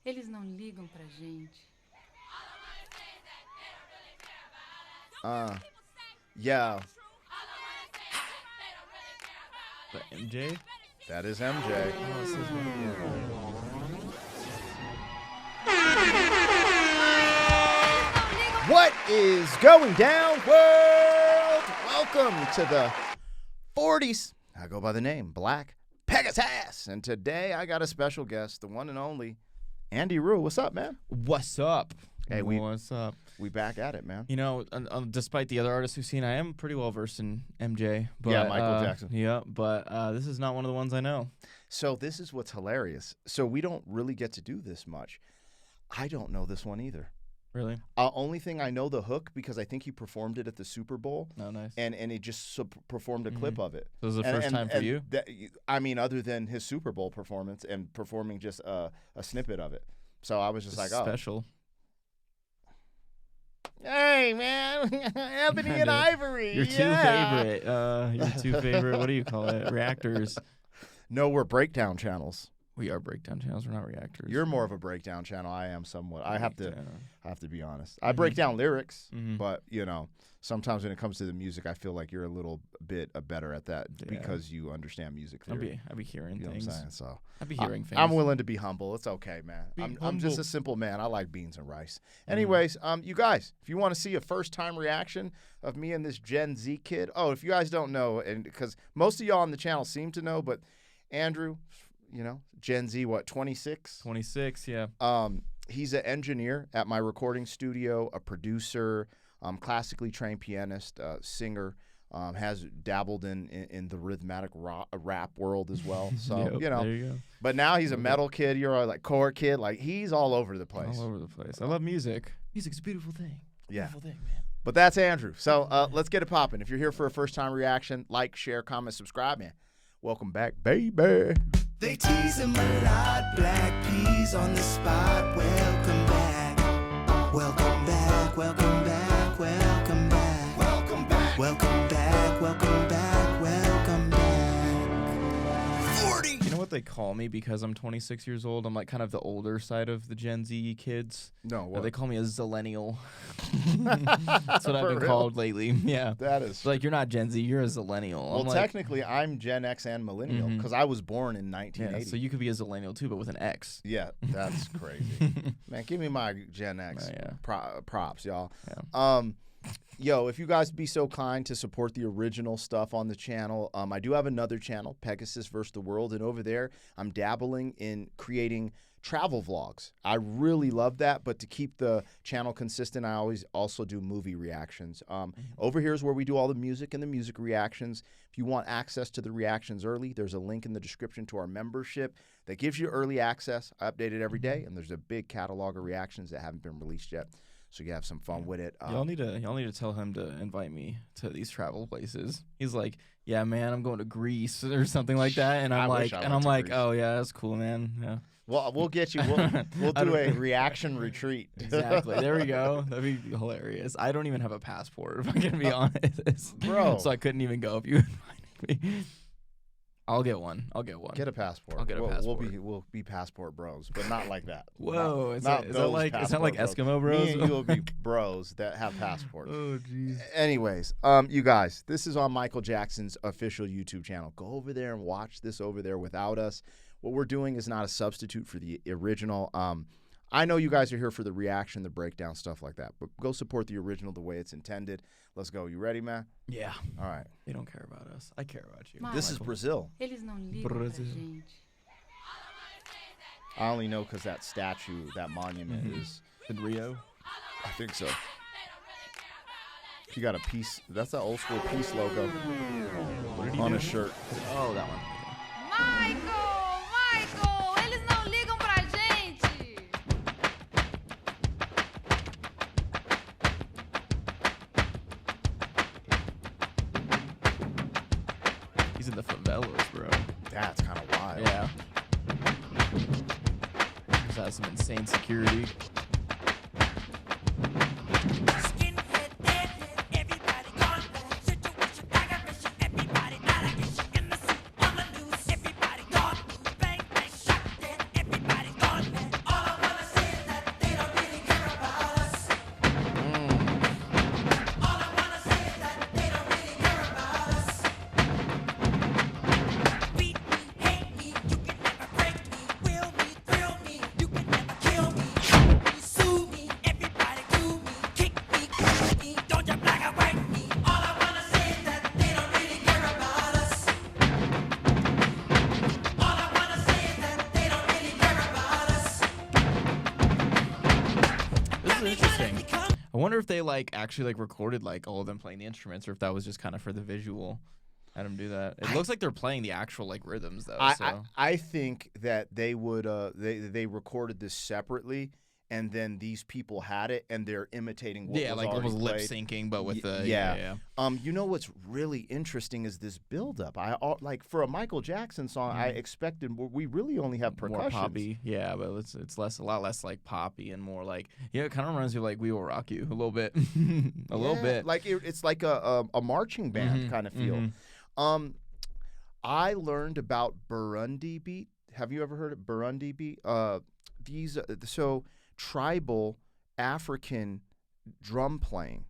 Eles não ligam pra gente. Yeah, But MJ? that is MJ. Oh, it says right What is going down, world? Welcome to the 40s. I go by the name Black Pegasus, and today I got a special guest, the one and only Andy Rue. What's up, man? What's up? Hey, what's up? We back at it, man. You know, despite the other artists we've seen, I am pretty well versed in MJ. But, Yeah, Michael Jackson. Yeah, but this is not one of the ones I know. So this is what's hilarious. So we don't really get to do this much. I don't know this one either. Really? Only thing I know the hook because I think he performed it at the Super Bowl. Oh, nice. And he just performed a clip of it. So this is the first time for you? I mean, other than his Super Bowl performance and performing just a snippet of it. So I was just like, oh. Special. Hey, man. Ebony and Ivory. Your two favorite. What do you call it? Reactors. No, we're breakdown channels. We are breakdown channels. We're not reactors. You're more of a breakdown channel. I am somewhat. I have to be honest. I Mm-hmm. break down lyrics, but you know, sometimes when it comes to the music, I feel like you're a little bit better at that because you understand music theory. I'll be hearing You know things. what I'm saying? So I'll be hearing things. I'm willing to be humble. It's okay, man. I'm just a simple man. I like beans and rice. Anyways, you guys, if you want to see a first-time reaction of me and this Gen Z kid, if you guys don't know, and because most of y'all on the channel seem to know, but Andrew, you know, Gen Z, what, 26? 26, yeah. He's an engineer at my recording studio, a producer, classically trained pianist, singer, has dabbled in the rhythmic rap world as well. So, Yep, you know. there you go. But now he's a metal kid. You're like chord kid. Like, he's all over the place. All over the place. I love music. Music's a beautiful thing. Yeah. Beautiful thing, man. But that's Andrew. So let's get it popping. If you're here for a first-time reaction, like, share, comment, subscribe, man. Welcome back, baby. They tease him a lot, black peas on the spot. Welcome back, welcome back, welcome back, welcome back, welcome back, welcome back, welcome back, welcome back. 40. You know what they call me because I'm 26 years old? I'm like kind of the older side of the Gen Z kids. No, what? They call me a zillennial. That's what I've been called lately. Yeah. That is. It's like, you're not Gen Z, you're a zillennial. Well, I'm like, technically, I'm Gen X and millennial because I was born in 1980. yeah, so you could be a zillennial too, but with an X. Yeah, that's crazy. Man, give me my Gen X props, y'all. Yeah. Yo, if you guys be so kind to support the original stuff on the channel, I do have another channel, Pegasus vs. the World, and over there, I'm dabbling in creating travel vlogs. I really love that, but to keep the channel consistent, I always also do movie reactions. Over here is where we do all the music and the music reactions. If you want access to the reactions early, there's a link in the description to our membership that gives you early access. I update it every day, and there's a big catalog of reactions that haven't been released yet. So you have some fun with it. Y'all need to tell him to invite me to these travel places. He's like, yeah, man, I'm going to Greece or something like that, and I'm like, Greece. oh yeah, that's cool, man. Yeah. Well, we'll get you. We'll do a reaction retreat. Exactly. There we go. That'd be hilarious. I don't even have a passport, if I'm gonna be honest, bro. So I couldn't even go if you invited me. I'll get one. Get a passport. I'll get a passport. We'll be passport bros, but not like that. Whoa, is not that like Eskimo bros? Me and you will be bros that have passports. Oh jeez. Anyways, you guys, this is on Michael Jackson's official YouTube channel. Go over there and watch this over there without us. What we're doing is not a substitute for the original. I know you guys are here for the reaction, the breakdown, stuff like that, but go support the original the way it's intended. Let's go. You ready, man? Yeah. All right. They don't care about us. I care about you. This is Brazil. Eles não ligam pra gente. I only know because that statue, that monument is in Rio. I think so. He got a piece. That's that old school peace logo on his shirt. Oh, that one. Michael, eles não ligam pra gente. He's in the favelas, bro. That's kind of wild. Yeah. Has some insane security. I wonder if they like actually like recorded like all of them playing the instruments, or if that was just kind of for the visual. Had them do that. It looks like they're playing the actual like rhythms though. I think that they would they recorded this separately, and then these people had it and they're imitating what was like already almost lip played. syncing, but with the yeah. You know what's really interesting is this buildup. Like for a Michael Jackson song, I expected we really only have percussion. More poppy, yeah, but it's a lot less like poppy and more like it kind of reminds me of like We Will Rock You a little bit, a little bit. Like it's like a marching band kind of feel. I learned about Burundi beat. Have you ever heard of Burundi beat? These so tribal African drum playing,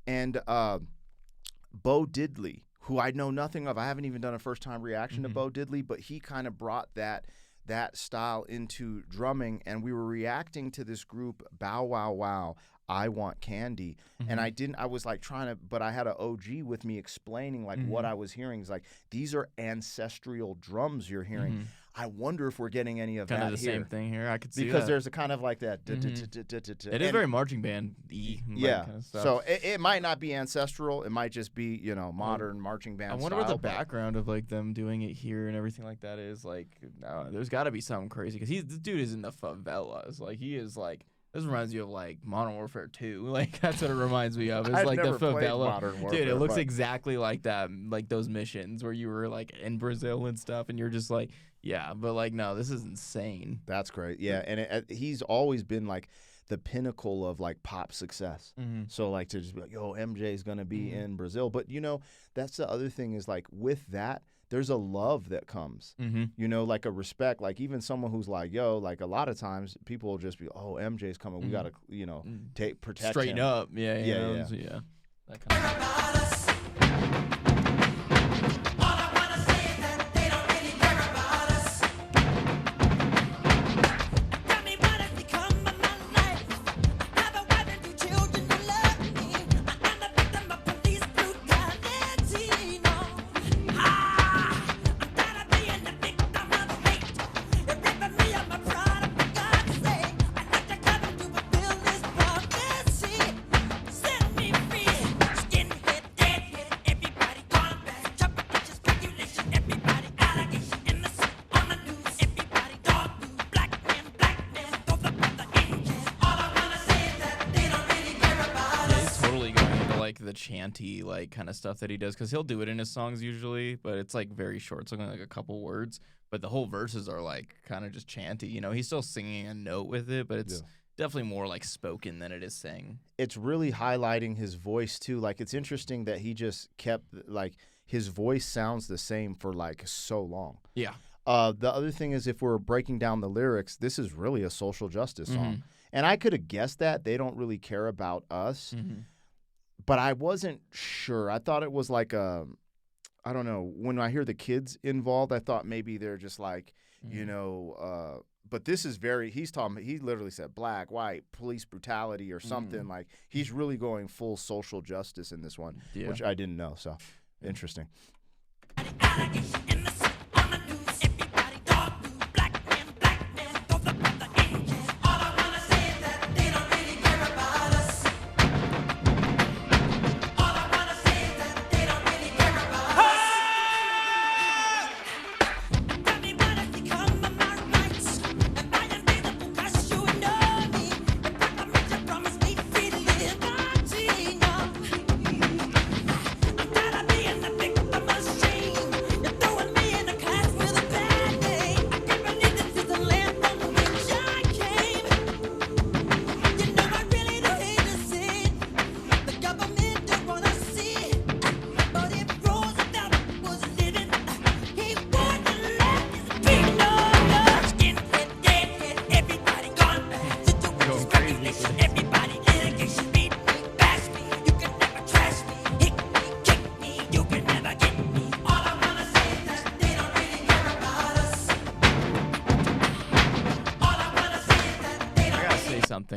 and Bo Diddley, who I know nothing of. I haven't even done a first time reaction to Bo Diddley, but he kind of brought that style into drumming, and we were reacting to this group Bow Wow Wow. I Want Candy. And I was like trying to, but I had an OG with me explaining like what I was hearing. It's like, these are ancestral drums you're hearing. I wonder if we're getting any of kind that of the here. same thing here. I could see because that. there's a kind of like that. It is very marching band-y. Yeah. Kind of stuff. So it might not be ancestral. It might just be, modern marching band I wonder style, what the but background of like them doing it here and everything like that is. Like, there's got to be something crazy because this dude is in the favelas. Like, he is like. This reminds you of like Modern Warfare 2. Like that's what it reminds me of. It's I've like never the played favela. Modern Warfare, Dude, it looks but- exactly like that. Like those missions where you were like in Brazil and stuff, and you're just like, yeah, but like no, this is insane. That's great. Yeah, and he's always been like the pinnacle of like pop success. So like to just be like, yo, MJ's gonna be in Brazil. But that's the other thing is like with that, there's a love that comes. Like a respect. Like even someone who's like, yo, like a lot of times people will just be, oh, MJ's coming. We gotta, protect Straighten him. up. Yeah. That kind of the chanty like kind of stuff that he does because he'll do it in his songs usually, but it's like very short. It's only like a couple words, but the whole verses are like kind of just chanty. He's still singing a note with it, but it's definitely more like spoken than it is sang. It's really highlighting his voice too. Like it's interesting that he just kept like his voice sounds the same for like so long. Yeah. The other thing is if we're breaking down the lyrics, this is really a social justice song. And I could have guessed that they don't really care about us. But I wasn't sure. I thought it was like I don't know. When I hear the kids involved, I thought maybe they're just like, but this is he literally said black, white, police brutality or something. Like he's really going full social justice in this one, which I didn't know. So interesting.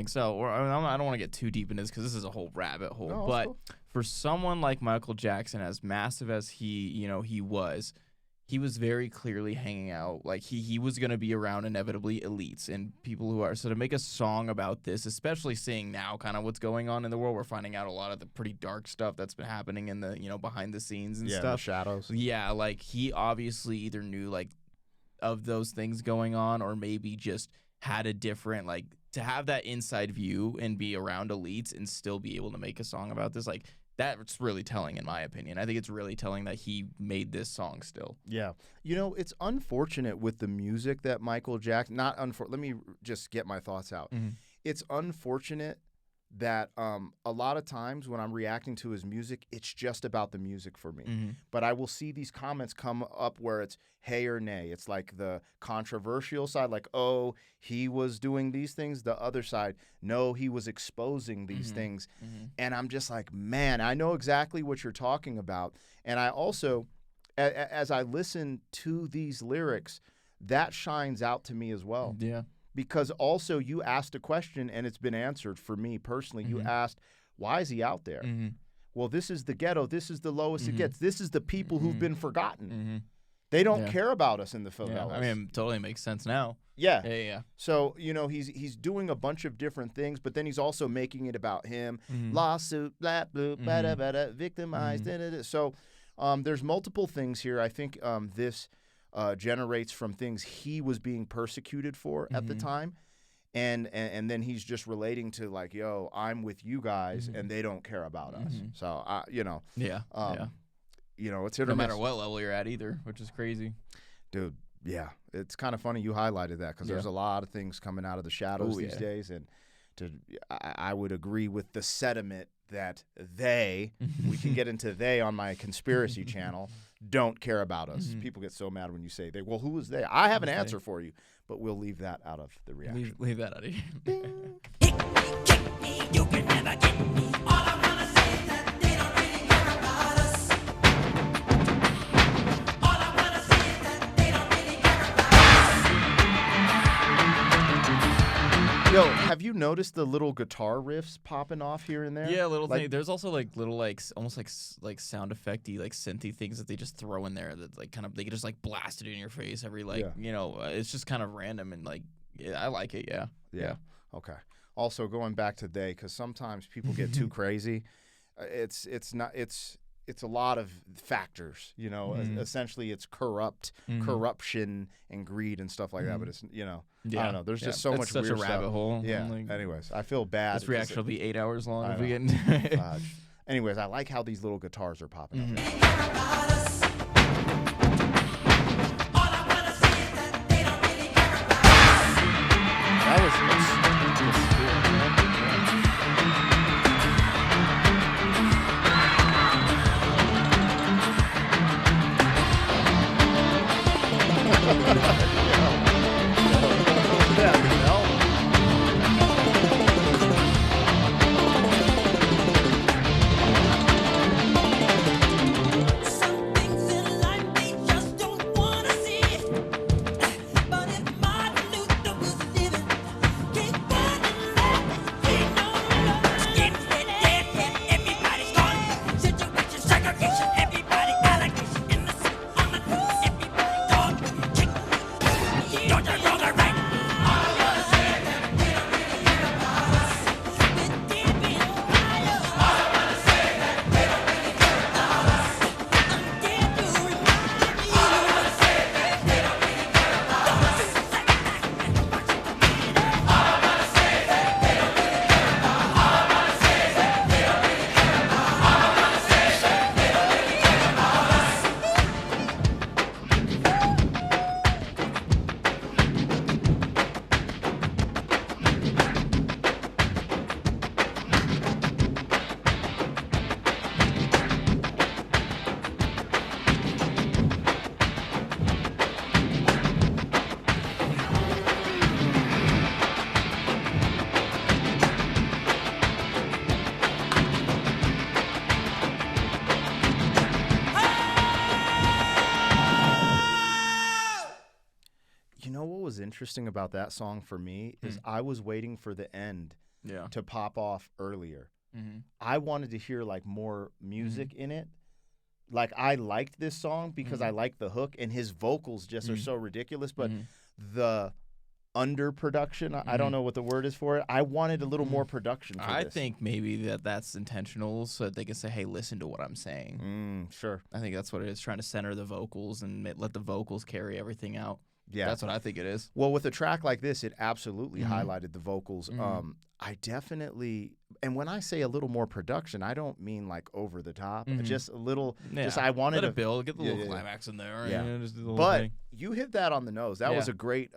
So, I don't want to get too deep into this because this is a whole rabbit hole. No, but cool. for someone like Michael Jackson, as massive as he was, he was very clearly hanging out. Like he was gonna be around inevitably elites and people who are. So to make a song about this, especially seeing now kind of what's going on in the world, we're finding out a lot of the pretty dark stuff that's been happening in the behind the scenes and the stuff. shadows. Yeah, like he obviously either knew like of those things going on, or maybe just had a different like to have that inside view and be around elites and still be able to make a song about this. Like that's really telling in my opinion. I think it's really telling that he made this song still. Yeah. It's unfortunate with the music that Michael Jackson, let me just get my thoughts out. Mm-hmm. It's unfortunate that a lot of times when I'm reacting to his music, it's just about the music for me. Mm-hmm. But I will see these comments come up where it's hey or nay. It's like the controversial side, like, oh, he was doing these things. The other side, no, he was exposing these things. Mm-hmm. And I'm just like, man, I know exactly what you're talking about. And I also, as I listen to these lyrics, that shines out to me as well. Yeah. Because also you asked a question and it's been answered for me personally. You asked, why is he out there? Mm-hmm. Well, this is the ghetto. This is the lowest it gets. This is the people who've been forgotten. Mm-hmm. They don't care about us in the Yeah. favelas. I mean, it totally makes sense now. Yeah. Yeah. So, he's doing a bunch of different things, but then he's also making it about him. Mm-hmm. Lawsuit, blah, blah, bada, bada, victimized. Da-da-da. So there's multiple things here. I think this generates from things he was being persecuted for at the time. And then he's just relating to like, yo, I'm with you guys and they don't care about us. So, Yeah. it's hit or No miss. matter what level you're at either, which is crazy. Dude, yeah. It's kind of funny you highlighted that because there's a lot of things coming out of the shadows these days. And I would agree with the sentiment that we can get into they on my conspiracy channel, don't care about us. People get so mad when you say they. Well, who is they? I have an answer for you, but we'll leave that out of the reaction. Leave that out of here. You can never get me. All I wanna say is that they don't really care about us. All I wanna say is that they don't really care about us. Yo, have you noticed the little guitar riffs popping off here and there? Yeah, little like, thing. There's also like little like almost like sound effecty like synthy things that they just throw in there that like kind of they can just like blast it in your face every like it's just kind of random and like I like it. Yeah. Okay. Also, going back to they, because sometimes people get too crazy. It's a lot of factors. Essentially, it's corruption and greed and stuff like that. But it's I don't know. There's just so much such weird a rabbit stuff. hole. Yeah. Like, Anyways, I feel bad. this reaction will be 8 hours long I if we get know. into Anyways, I like how these little guitars are popping up. That Some things in life they just don't wanna see. But if Martin Luther was living, he wouldn't let us be no longer. Skinhead, deadhead, everybody's gone. Situation, segregation, everybody allegation, innocent, unknown, everybody gone. Kick me, don't you know the right? All I wanna say is that we don't really care about us. We're deep in fire. All I wanna say is that we don't really care about us. I'm dead to remind you. All I wanna say is that we don't really care about us. Step back and watch the meter. All I wanna say is that we don't really care about us. All I wanna say is that we don't really care about us. All I wanna say is that we don't really care about us. You know what was interesting about that song for me is I was waiting for the end Yeah. to pop off earlier. Mm-hmm. I wanted to hear like more music in it. like I liked this song because I like the hook and his vocals just are so ridiculous, but the underproduction, I don't know what the word is for it. I wanted a little more production for I this. think maybe that's intentional so that they can say, hey, listen to what I'm saying. Sure. I think that's what it is, trying to center the vocals and let the vocals carry everything out. Yeah. That's what I think it is. Well, with a track like this, it absolutely highlighted the vocals. I definitely, and when I say a little more production, I don't mean like over the top. Just a little. Yeah. Just I wanted Let to it build, get the little climax in there. Yeah. Just do the whole But thing. you hit that on the nose. That was Yeah. a great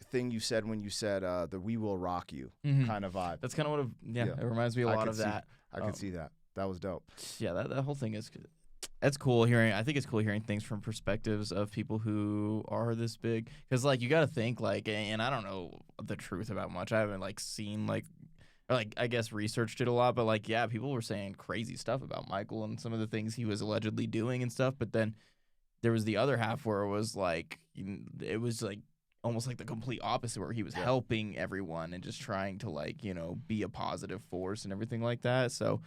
thing you said when you said the "We Will Rock You" kind of vibe. That's kind of what. It reminds me a I lot could of see- that. I could see that. That was dope. Yeah, that whole thing is. That's cool hearing. I think it's cool hearing things from perspectives of people who are this big. Because like you got to think like, and I don't know the truth about much. I haven't like seen like, or like I guess researched it a lot. But like yeah, people were saying crazy stuff about Michael and some of the things he was allegedly doing and stuff. But then there was the other half where it was like almost like the complete opposite, where he was helping everyone and just trying to like be a positive force and everything like that. So.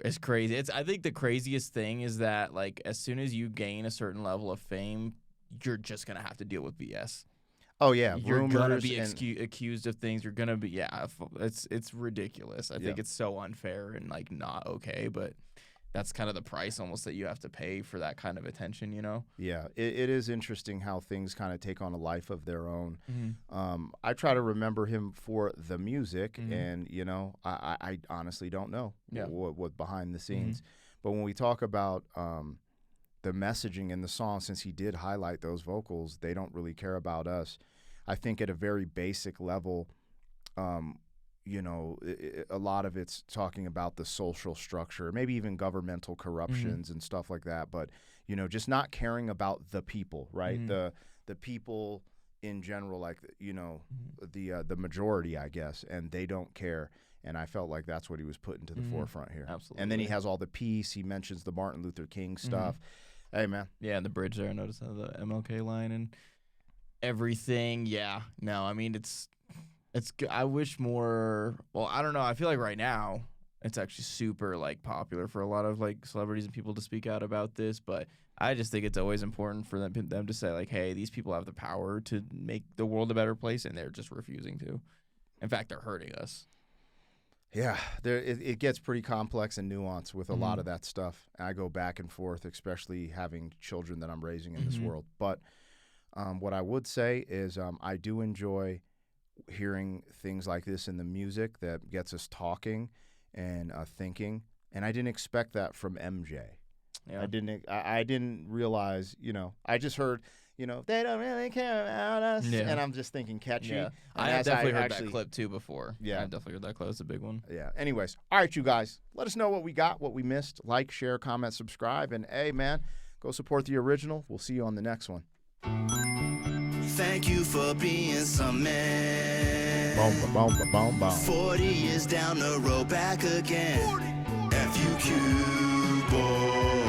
It's crazy. I think the craziest thing is that like as soon as you gain a certain level of fame, you're just gonna have to deal with BS. Oh yeah, You're rumors gonna be and- accused of things. You're gonna be it's ridiculous. I think it's so unfair and like not okay, but that's kind of the price almost that you have to pay for that kind of attention, Yeah, it is interesting how things kind of take on a life of their own. I try to remember him for the music, and I honestly don't know what behind the scenes. But when we talk about the messaging in the song, since he did highlight those vocals, they don't really care about us. I think at a very basic level, a lot of it's talking about the social structure, maybe even governmental corruptions and stuff like that. But, just not caring about the people, right? The people in general, like, the majority, I guess, and they don't care. And I felt like that's what he was putting to the forefront here. Absolutely. And then he has all the peace. He mentions the Martin Luther King stuff. Hey, man. Yeah, and the bridge there, I noticed the MLK line and everything. Yeah, no, I mean it's I wish more. Well, I don't know. I feel like right now it's actually super like popular for a lot of like celebrities and people to speak out about this. But I just think it's always important for them to say like, hey, these people have the power to make the world a better place, and they're just refusing to. In fact, they're hurting us. Yeah, it gets pretty complex and nuanced with a lot of that stuff. I go back and forth, especially having children that I'm raising in this world. But what I would say is I do enjoy hearing things like this in the music that gets us talking and thinking. And I didn't expect that from MJ. Yeah. I didn't realize, I just heard, they don't really care about us. Yeah. And I'm just thinking catchy. Yeah, And I have as definitely heard actually- that clip too before. Yeah. I've definitely heard that clip. It's a big one. Yeah. Anyways, all right, you guys, let us know what we got, what we missed. Like, share, comment, subscribe. And hey, man, go support the original. We'll see you on the next one. Thank you for being some man. Boom, boom, boom, boom, boom. 40 years down the road, back again. FUQ, boy.